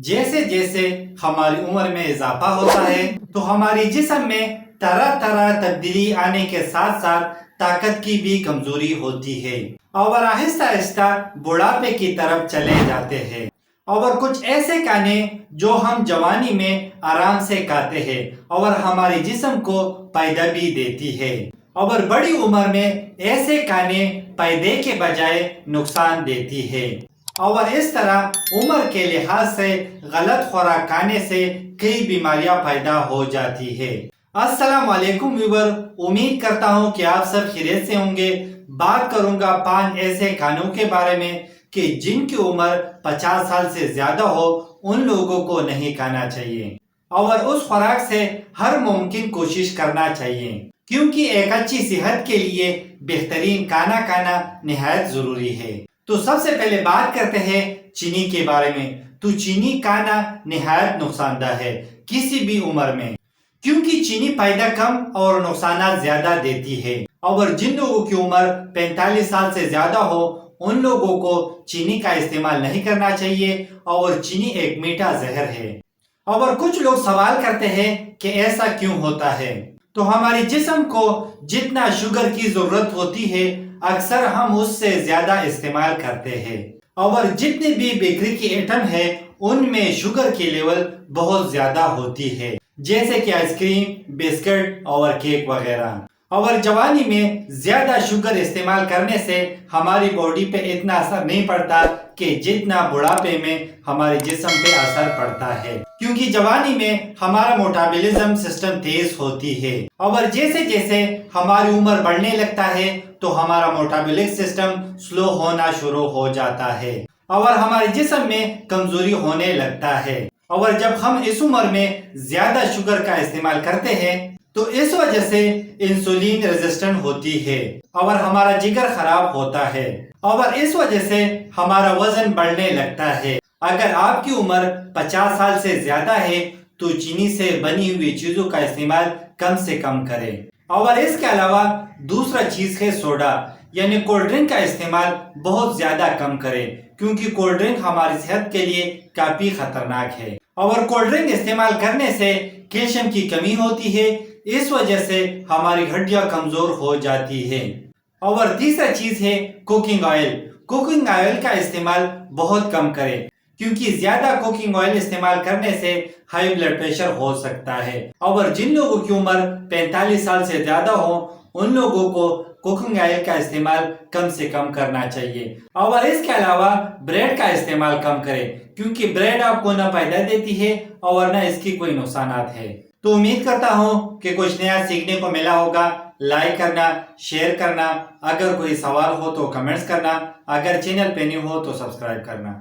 جیسے جیسے ہماری عمر میں اضافہ ہوتا ہے تو ہماری جسم میں طرح طرح تبدیلی آنے کے ساتھ ساتھ طاقت کی بھی کمزوری ہوتی ہے اور آہستہ آہستہ بڑھاپے کی طرف چلے جاتے ہیں۔ اور کچھ ایسے کھانے جو ہم جوانی میں آرام سے کھاتے ہیں اور ہمارے جسم کو فائدہ بھی دیتی ہے، اور بڑی عمر میں ایسے کھانے فائدے کے بجائے نقصان دیتی ہے، اور اس طرح عمر کے لحاظ سے غلط خوراک کھانے سے کئی بیماریاں پیدا ہو جاتی ہے۔ السلام علیکم ویور، امید کرتا ہوں کہ آپ سب خیریت سے ہوں گے۔ بات کروں گا 5 ایسے کھانوں کے بارے میں کہ جن کی عمر 50 سال سے زیادہ ہو ان لوگوں کو نہیں کھانا چاہیے، اور اس خوراک سے ہر ممکن کوشش کرنا چاہیے، کیونکہ ایک اچھی صحت کے لیے بہترین کھانا کھانا نہایت ضروری ہے۔ تو سب سے پہلے بات کرتے ہیں چینی کے بارے میں۔ تو چینی کھانا نہایت نقصان دہ ہے کسی بھی عمر میں، کیونکہ چینی فائدہ کم اور نقصانات زیادہ دیتی ہے، اور جن لوگوں کی عمر 45 سال سے زیادہ ہو ان لوگوں کو چینی کا استعمال نہیں کرنا چاہیے، اور چینی ایک میٹھا زہر ہے۔ اور کچھ لوگ سوال کرتے ہیں کہ ایسا کیوں ہوتا ہے؟ تو ہمارے جسم کو جتنا شوگر کی ضرورت ہوتی ہے اکثر ہم اس سے زیادہ استعمال کرتے ہیں، اور جتنے بھی بیکری کی آئٹم ہے ان میں شوگر کی لیول بہت زیادہ ہوتی ہے، جیسے کہ آئس کریم، بسکٹ اور کیک وغیرہ۔ اور جوانی میں زیادہ شوگر استعمال کرنے سے ہماری باڈی پہ اتنا اثر نہیں پڑتا کہ جتنا بڑھاپے میں ہمارے جسم پہ اثر پڑتا ہے، کیونکہ جوانی میں ہمارا میٹابولزم سسٹم تیز ہوتی ہے، اور جیسے جیسے ہماری عمر بڑھنے لگتا ہے تو ہمارا میٹابولک سسٹم سلو ہونا شروع ہو جاتا ہے، اور ہمارے جسم میں کمزوری ہونے لگتا ہے۔ اور جب ہم اس عمر میں زیادہ شوگر کا استعمال کرتے ہیں تو اس وجہ سے انسولین ریزسٹنٹ ہوتی ہے اور ہمارا جگر خراب ہوتا ہے، اور اس وجہ سے ہمارا وزن بڑھنے لگتا ہے۔ اگر آپ کی عمر 50 سال سے زیادہ ہے تو چینی سے بنی ہوئی چیزوں کا استعمال کم سے کم کریں، اور اس کے علاوہ دوسرا چیز ہے سوڈا یعنی کولڈ ڈرنک کا استعمال بہت زیادہ کم کریں، کیونکہ کولڈ ڈرنک ہماری صحت کے لیے کافی خطرناک ہے، اور کولڈ ڈرنک استعمال کرنے سے کیلشیم کی کمی ہوتی ہے، اس وجہ سے ہماری ہڈیاں کمزور ہو جاتی ہیں۔ اور تیسرا چیز ہے کوکنگ آئل۔ کوکنگ آئل کا استعمال بہت کم کریں، کیونکہ زیادہ کوکنگ آئل استعمال کرنے سے ہائی بلڈ پریشر ہو سکتا ہے، اور جن لوگوں کی عمر 45 سال سے زیادہ ہو ان لوگوں کو کوکنگ آئل کا استعمال کم سے کم کرنا چاہیے، اور اس کے علاوہ بریڈ کا استعمال کم کریں، کیونکہ بریڈ آپ کو نہ فائدہ دیتی ہے اور نہ اس کی کوئی نقصانات ہے۔ تو امید کرتا ہوں کہ کچھ نیا سیکھنے کو ملا ہوگا۔ لائک کرنا، شیئر کرنا، اگر کوئی سوال ہو تو کمنٹس کرنا، اگر چینل پہ نہیں ہو تو سبسکرائب کرنا۔